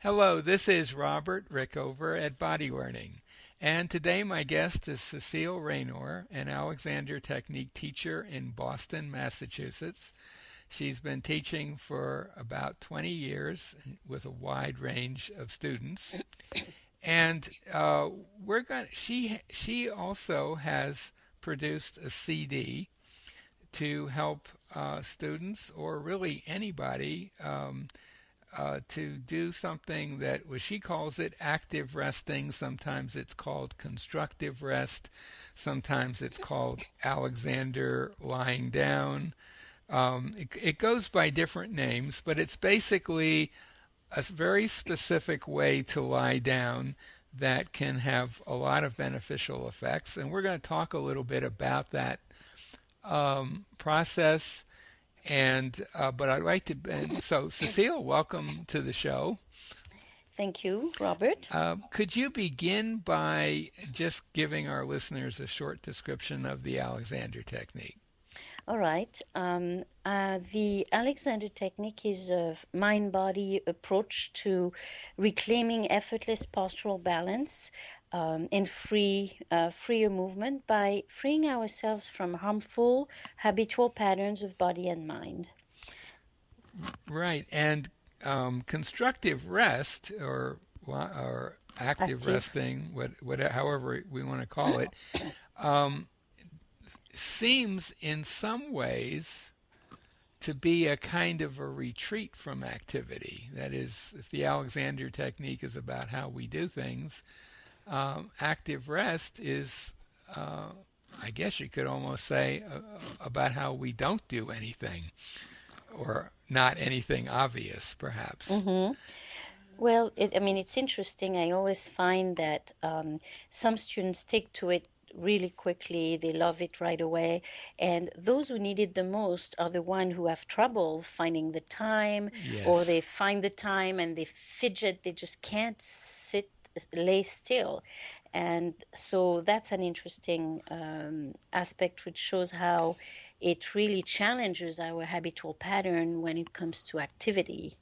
Hello, this is Robert Rickover at Body Learning, and today my guest is Cecile Raynor, an Alexander Technique teacher in Boston, Massachusetts. She's been teaching for about 20 years with a wide range of students, and we're going. She also has produced a CD to help students or really anybody to do something that, well, she calls it active resting. Sometimes it's called constructive rest. Sometimes it's called Alexander lying down. It goes by different names, but it's basically a very specific way to lie down that can have a lot of beneficial effects. And we're going to talk a little bit about that process. And but I'd like to. So, Cecile, welcome to the show. Thank you, Robert. Could you begin by just giving our listeners a short description of the Alexander technique? All right. The Alexander technique is a mind body approach to reclaiming effortless postural balance and freer movement by freeing ourselves from harmful habitual patterns of body and mind. Right, and constructive rest or active Active. resting, however we want to call it, um, seems in some ways to be a kind of a retreat from activity. That is, if the Alexander technique is about how we do things, active rest is, I guess you could almost say, about how we don't do anything, or not anything obvious, perhaps. Mm-hmm. Well, I mean, it's interesting. I always find that some students stick to it really quickly. They love it right away. And those who need it the most are the ones who have trouble finding the time, or Yes. they find the time and they fidget. They just can't sit, lay still. And so that's an interesting aspect, which shows how it really challenges our habitual pattern when it comes to activity.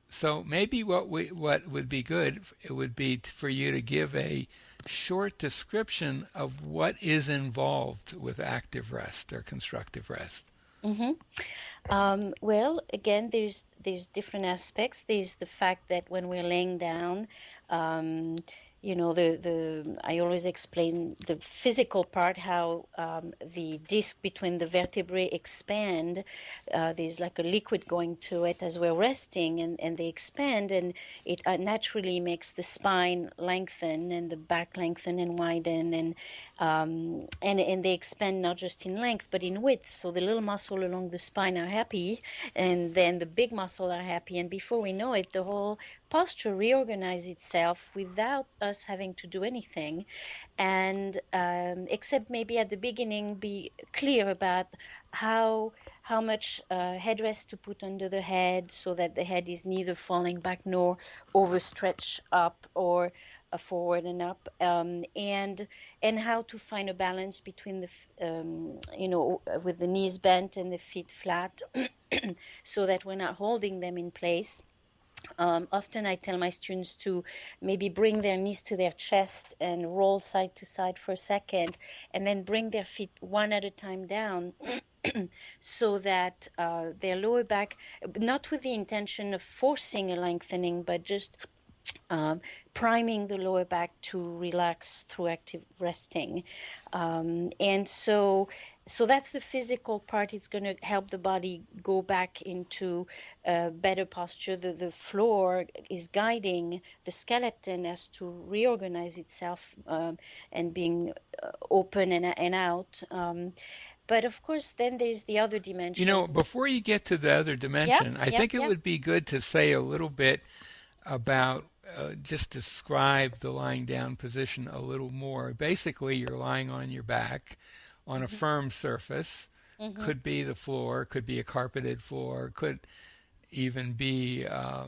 So maybe what would be good, it would be for you to give a short description of what is involved with active rest or constructive rest. Mm-hmm. Well, again, there's different aspects. There's the fact that when we're laying down, um, the I always explain the physical part, how the disc between the vertebrae expand. There's like a liquid going to it as we're resting, and they expand, and it naturally makes the spine lengthen and the back lengthen and widen, and they expand not just in length but in width. So the little muscle along the spine are happy, and then the big muscle are happy, and before we know it, the whole posture reorganizes itself without us having to do anything, and except maybe at the beginning be clear about how much headrest to put under the head so that the head is neither falling back nor overstretched up or forward and up, and how to find a balance between with the knees bent and the feet flat, so that we're not holding them in place. Often I tell my students to maybe bring their knees to their chest and roll side to side for a second, and then bring their feet one at a time down, so that their lower back, not with the intention of forcing a lengthening, but just priming the lower back to relax through active resting. And so that's the physical part. It's going to help the body go back into better posture. The floor is guiding the skeleton as to reorganize itself, and being open and out. But of course, then there's the other You dimension. know, before you get to the other Yep, dimension, I yep, think it yep. would be good to say a little bit about just describe the lying down position a little more. Basically, you're lying on your back on a firm surface. Mm-hmm, Could be the floor, could be a carpeted floor, could even be a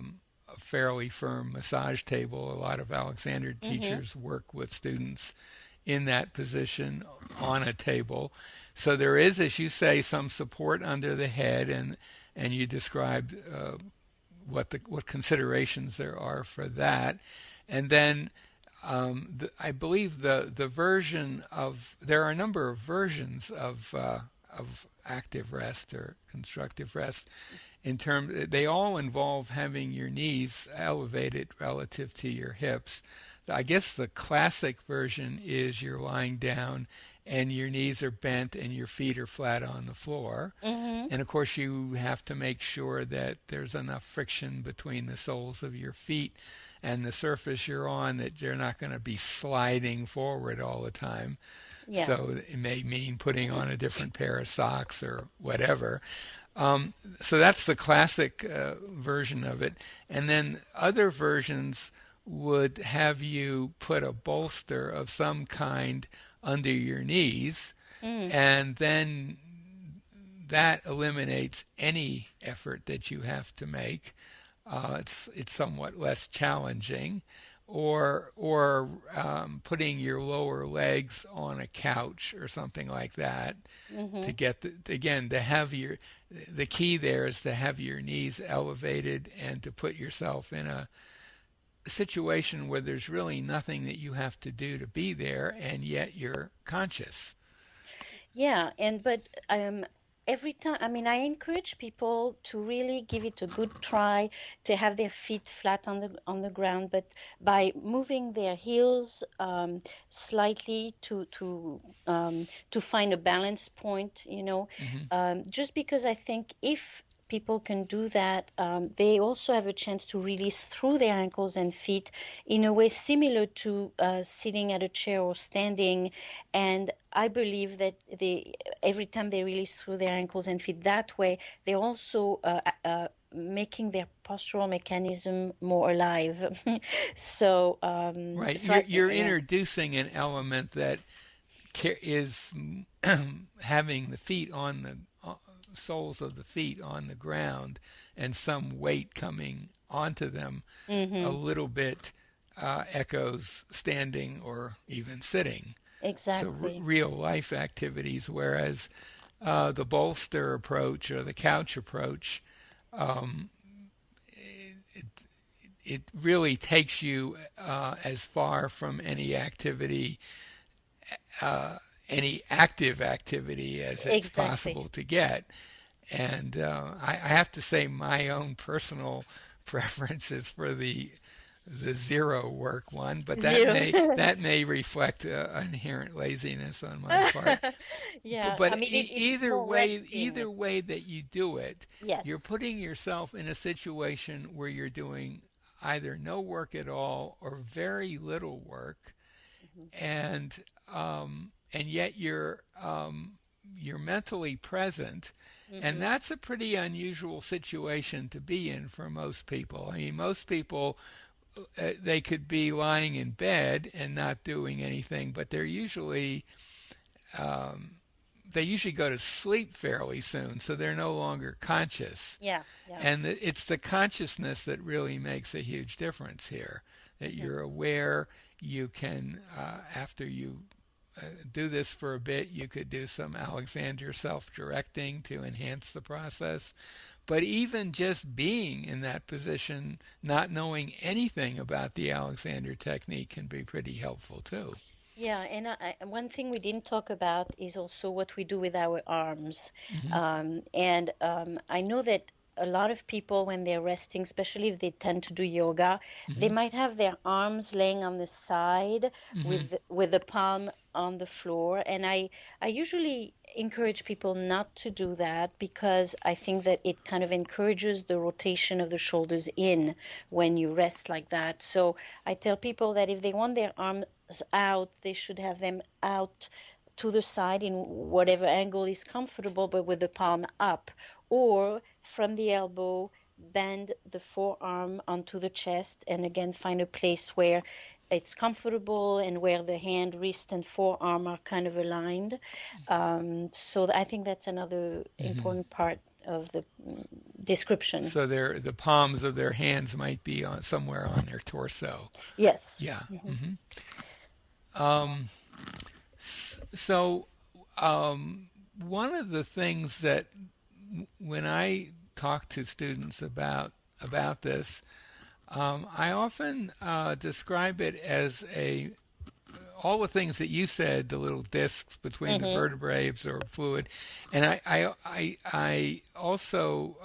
fairly firm massage table. A lot of Alexander mm-hmm, teachers work with students in that position on a table. So there is, as you say, some support under the head, and you described what considerations there are for that, and then I believe the version of there are a number of versions of active rest or constructive rest. In terms, they all involve having your knees elevated relative to your hips. I guess the classic version is you're lying down and your knees are bent and your feet are flat on the floor. Mm-hmm. And of course, you have to make sure that there's enough friction between the soles of your feet and the surface you're on that you're not going to be sliding forward all the time. Yeah. So it may mean putting on a different pair of socks or whatever. So that's the classic version of it. And then other versions would have you put a bolster of some kind under your knees, Mm. and then that eliminates any effort that you have to make. It's somewhat less challenging, or putting your lower legs on a couch or something like that Mm-hmm. to get again to have the key there is to have your knees elevated and to put yourself in a situation where there's really nothing that you have to do to be there, and yet you're conscious. Yeah, and but every time, I mean, I encourage people to really give it a good try, to have their feet flat on the ground, but by moving their heels slightly to find a balance point, Hmm. just because I think if people can do that, they also have a chance to release through their ankles and feet in a way similar to sitting at a chair or standing. And I believe that every time they release through their ankles and feet that way, they're also making their postural mechanism more alive. So, Right, so I think, you're yeah, introducing an element that is having the feet on the soles of the feet on the ground and some weight coming onto them a mm-hmm, little bit echoes standing or even sitting. So exactly, real life activities, whereas the bolster approach or the couch approach, it, it really takes you as far from any active activity as it's exactly. possible to get. And I have to say, my own personal preference is for the zero work one, but that Zero. may reflect inherent laziness on my part. Yeah, I But mean, it's more resting. either way that you do it, you're Yes. putting yourself in a situation where you're doing either no work at all or very little work, Mm-hmm. and yet you're mentally present, and Mm-hmm. that's a pretty unusual situation to be in for most people. I mean, most people they could be lying in bed and not doing anything, but um, they usually go to sleep fairly soon, so they're no longer conscious. Yeah, yeah, And it's the consciousness that really makes a huge difference here. That yeah. you're aware, you can, after you do this for a bit, you could do some Alexander self-directing to enhance the process. But even just being in that position, not knowing anything about the Alexander technique can be pretty helpful too. Yeah, and one thing we didn't talk about is also what we do with our arms. Hmm. And I know that a lot of people, when they're resting, especially if they tend to do yoga, they Hmm. might have their arms laying on the side Hmm. with the palm on the floor. And I usually encourage people not to do that because I think that it kind of encourages the rotation of the shoulders in when you rest like that. So I tell people that if they want their arms out, they should have them out to the side in whatever angle is comfortable, but with the palm up, or from the elbow, bend the forearm onto the chest, and again, find a place where it's comfortable and where the hand, wrist, and forearm are kind of aligned. So I think that's another Hmm. important part of the description. So the palms of their hands might be on somewhere on their torso. Yes. Yeah. Mm-hmm. Hmm. Um, so one of the things that when I talk to students about about this. I often describe it as all the things that you said, the little discs between the Mm-hmm. vertebrae absorb fluid, and I also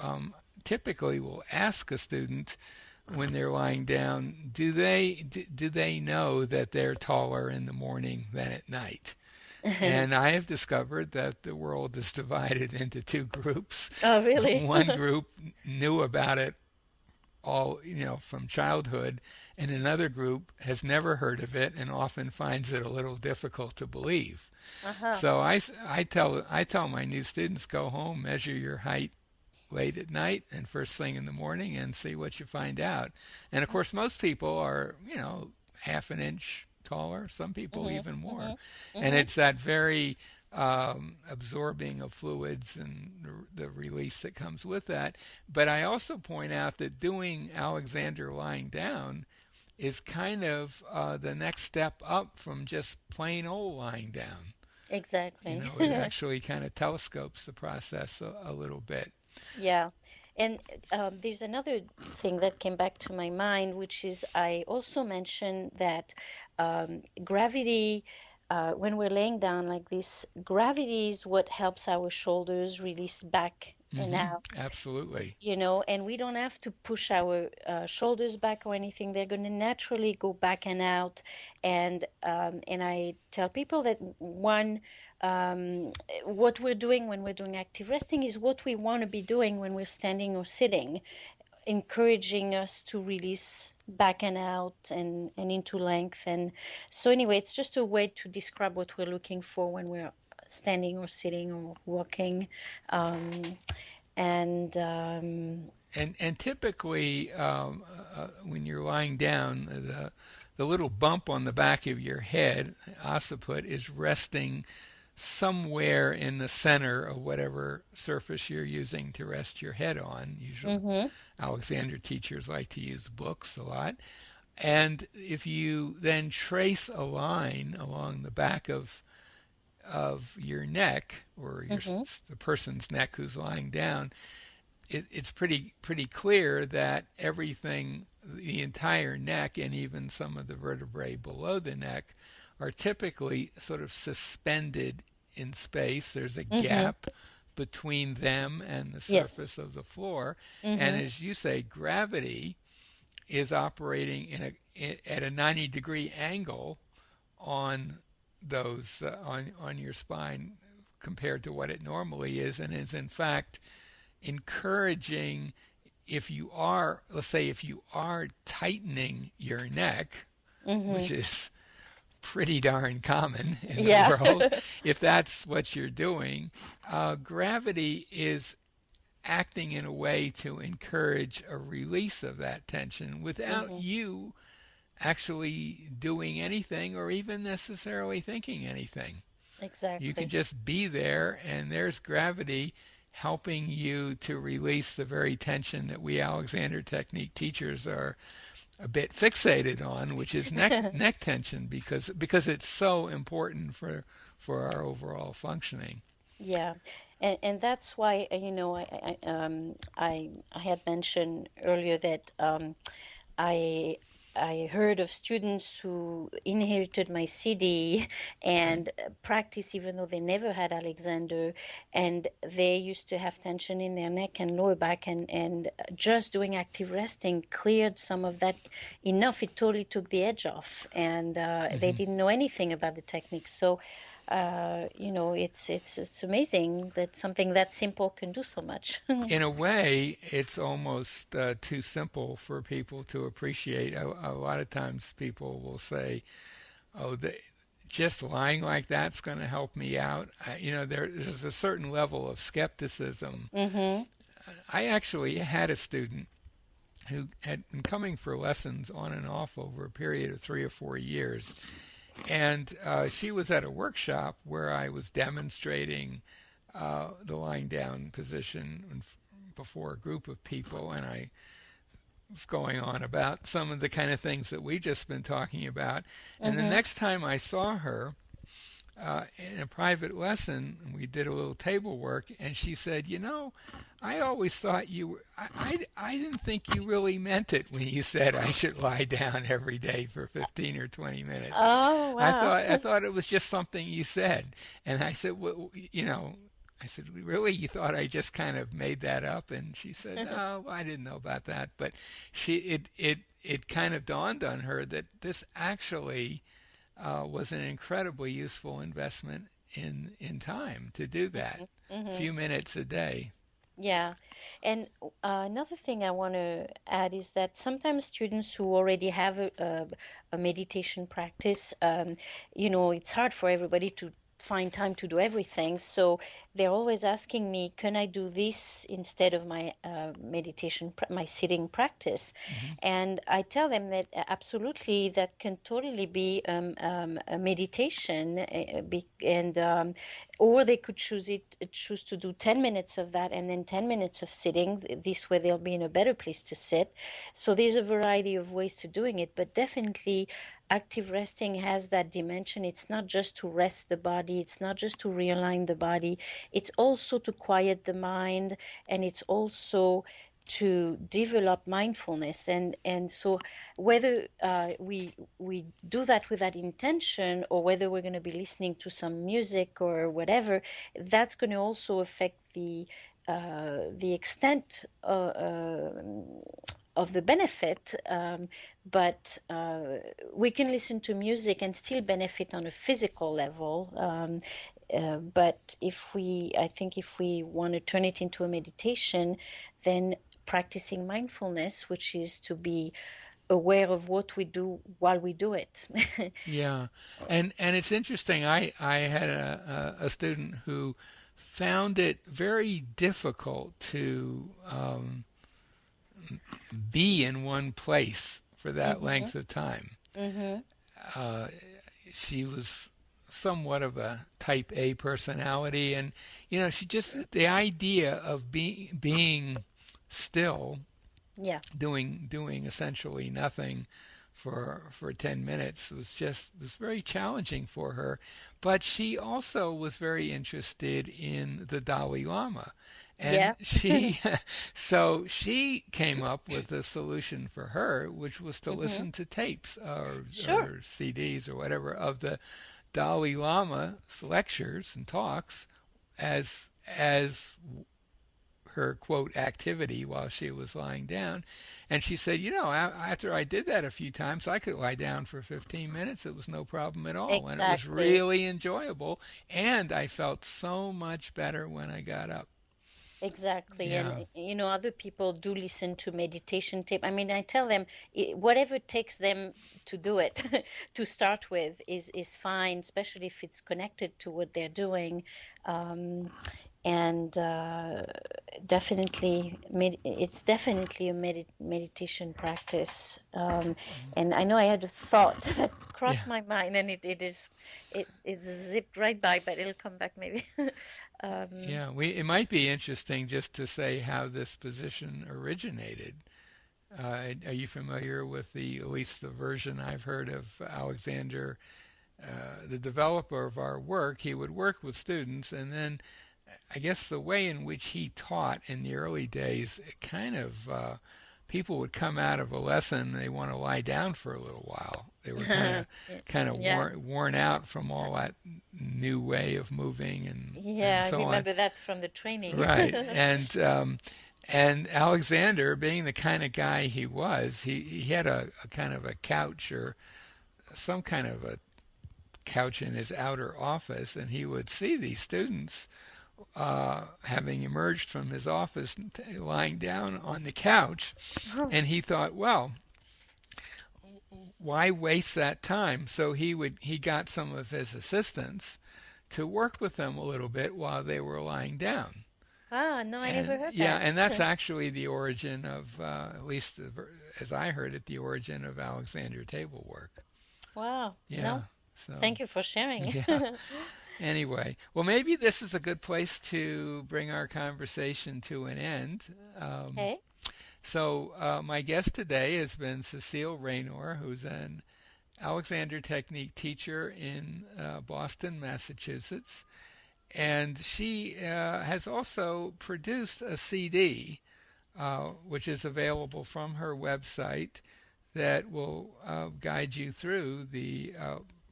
typically will ask a student when they're lying down, do they know that they're taller in the morning than at night? And I have discovered that the world is divided into two groups. Oh, really? One group knew about it all, from childhood, and another group has never heard of it and often finds it a little difficult to believe. Uh-huh. So I tell my new students, go home, measure your height late at night and first thing in the morning and see what you find out. And of course, most people are, half an inch taller, some people Mm-hmm. even more. Mm-hmm. And Mm-hmm. it's that very absorbing of fluids and the release that comes with that. But I also point out that doing Alexander lying down is kind of the next step up from just plain old lying down. Exactly. It actually kind of telescopes the process a little bit. Yeah. And there's another thing that came back to my mind, which is I also mentioned that gravity, when we're laying down like this, gravity is what helps our shoulders release back and Hmm. out. Absolutely. And we don't have to push our shoulders back or anything. They're going to naturally go back and out. And I tell people that what we're doing when we're doing active resting is what we want to be doing when we're standing or sitting, encouraging us to release back and out and into length. And so anyway, it's just a way to describe what we're looking for when we're standing or sitting or walking. Um, and And typically, when you're lying down, the little bump on the back of your head, occiput, is resting somewhere in the center of whatever surface you're using to rest your head on. Usually, Mm-hmm. Alexander teachers like to use books a lot. And if you then trace a line along the back of your neck, or Mm-hmm. the person's neck who's lying down, it's pretty clear that everything, the entire neck, and even some of the vertebrae below the neck, are typically sort of suspended in space. There's a Mm-hmm. gap between them and the Yes. surface of the floor, and Mm-hmm. as you say, gravity is operating at a 90-degree angle on those on your spine compared to what it normally is, and is in fact encouraging, let's say, if you are tightening your neck, Mm-hmm. which is pretty darn common in the Yeah. world, if that's what you're doing, gravity is acting in a way to encourage a release of that tension without Mm-hmm. you actually doing anything or even necessarily thinking anything. You can Exactly. just be there, and there's gravity helping you to release the very tension that we Alexander Technique teachers are a bit fixated on, which is neck tension, because it's so important for our overall functioning. Yeah. And that's why I had mentioned earlier that I I heard of students who inherited my CD Right. and practice even though they never had Alexander, and they used to have tension in their neck and lower back, and just doing active resting cleared some of that enough. It totally took the edge off, and they Hmm. didn't know anything about the technique. So, it's amazing that something that simple can do so much. In a way, it's almost too simple for people to appreciate. A lot of times people will say, "Oh, just lying like that's going to help me out." There's a certain level of skepticism. Mm-hmm. I actually had a student who had been coming for lessons on and off over a period of 3 or 4 years, and she was at a workshop where I was demonstrating the lying down position before a group of people, and I was going on about some of the kind of things that we've just been talking about. And the Mm-hmm. next time I saw her, in a private lesson, we did a little table work, and she said, "You know, I always thought you were, I didn't think you really meant it when you said I should lie down every day for 15 or 20 minutes. Oh, wow. I thought it was just something you said." And I said, "Well, you know," I said, "Really? You thought I just kind of made that up?" And she said, "Oh, I didn't know about that." But it kind of dawned on her that this actually was an incredibly useful investment in time to do that. A Hmm. few minutes a day. Yeah. And another thing I want to add is that sometimes students who already have a meditation practice, it's hard for everybody to find time to do everything. So they're always asking me, can I do this instead of my my sitting practice? Hmm. And I tell them that absolutely that can totally be a meditation, and or they could choose to do 10 minutes of that and then 10 minutes of sitting. This way they'll be in a better place to sit. So there's a variety of ways to doing it, but definitely active resting has that dimension. It's not just to rest the body, it's not just to realign the body, it's also to quiet the mind, and it's also to develop mindfulness. And so whether we do that with that intention, or whether we're going to be listening to some music or whatever, that's going to also affect the extent of the benefit. But we can listen to music and still benefit on a physical level. But I think if we want to turn it into a meditation, then practicing mindfulness, which is to be aware of what we do while we do it. Yeah, and it's interesting. I had a student who found it very difficult to be in one place for that Hmm. length of time. Hmm. Uh, she was somewhat of a type A personality, and she just the idea of being still, Yeah. doing essentially nothing for 10 minutes was very challenging for her. But she also was very interested in the Dalai Lama, and Yeah. so she came up with a solution for her, which was to Hmm. listen to tapes Sure. or CDs or whatever of the Dalai Lama's lectures and talks as her quote activity while she was lying down. And she said, after I did that a few times, I could lie down for 15 minutes. It was no problem at all. And it was Exactly. really enjoyable. And I felt so much better when I got up. Exactly. And, Yeah. other people do listen to meditation tape. I mean, I tell them whatever it takes them to do it to start with is fine, especially if it's connected to what they're doing. Um, and it's definitely a meditation practice. And I know I had a thought that Yeah. crossed my mind, and it's zipped right by, but it'll come back maybe. um, Yeah. It might be interesting just to say how this position originated. Are you familiar with at least the version I've heard of Alexander, the developer of our work? He would work with students, and then I guess the way in which he taught in the early days, it kind of people would come out of a lesson, they want to lie down for a little while. They were kind of yeah. worn out from all that new way of moving and Yeah, I so on. remember that from the training. Right, and Alexander, being the kind of guy he was, he had a kind of a couch or some kind of a couch in his outer office, and he would see these students having emerged from his office, lying down on the couch, and he thought, well, why waste that time? So he got some of his assistants to work with them a little bit while they were lying down. Ah, no, I never And heard yeah, that. and that's actually the origin of, at least as I heard it, the origin of Alexander table work. Wow. Yeah. No, So thank you for sharing. yeah. Anyway, well, maybe this is a good place to bring our conversation to an end. Um, Okay. so my guest today has been Cecile Raynor, who's an Alexander Technique teacher in Boston, Massachusetts. And she has also produced a CD, which is available from her website, that will guide you through the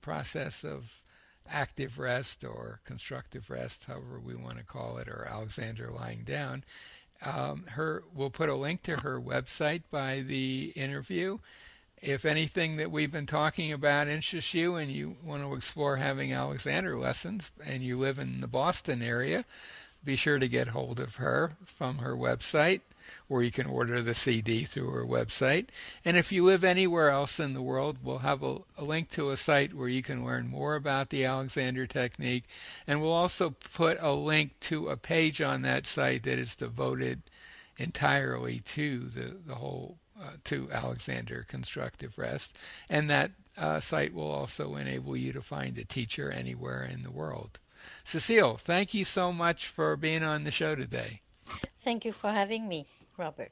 process of active rest or constructive rest, however we want to call it, or Alexander lying down. We'll put a link to her website by the interview. If anything that we've been talking about interests you and you want to explore having Alexander lessons and you live in the Boston area, be sure to get hold of her from her website, or you can order the CD through her website. And if you live anywhere else in the world, we'll have a link to a site where you can learn more about the Alexander Technique. And we'll also put a link to a page on that site that is devoted entirely to the whole to Alexander Constructive Rest. And that site will also enable you to find a teacher anywhere in the world. Cecile, thank you so much for being on the show today. Thank you for having me, Robert.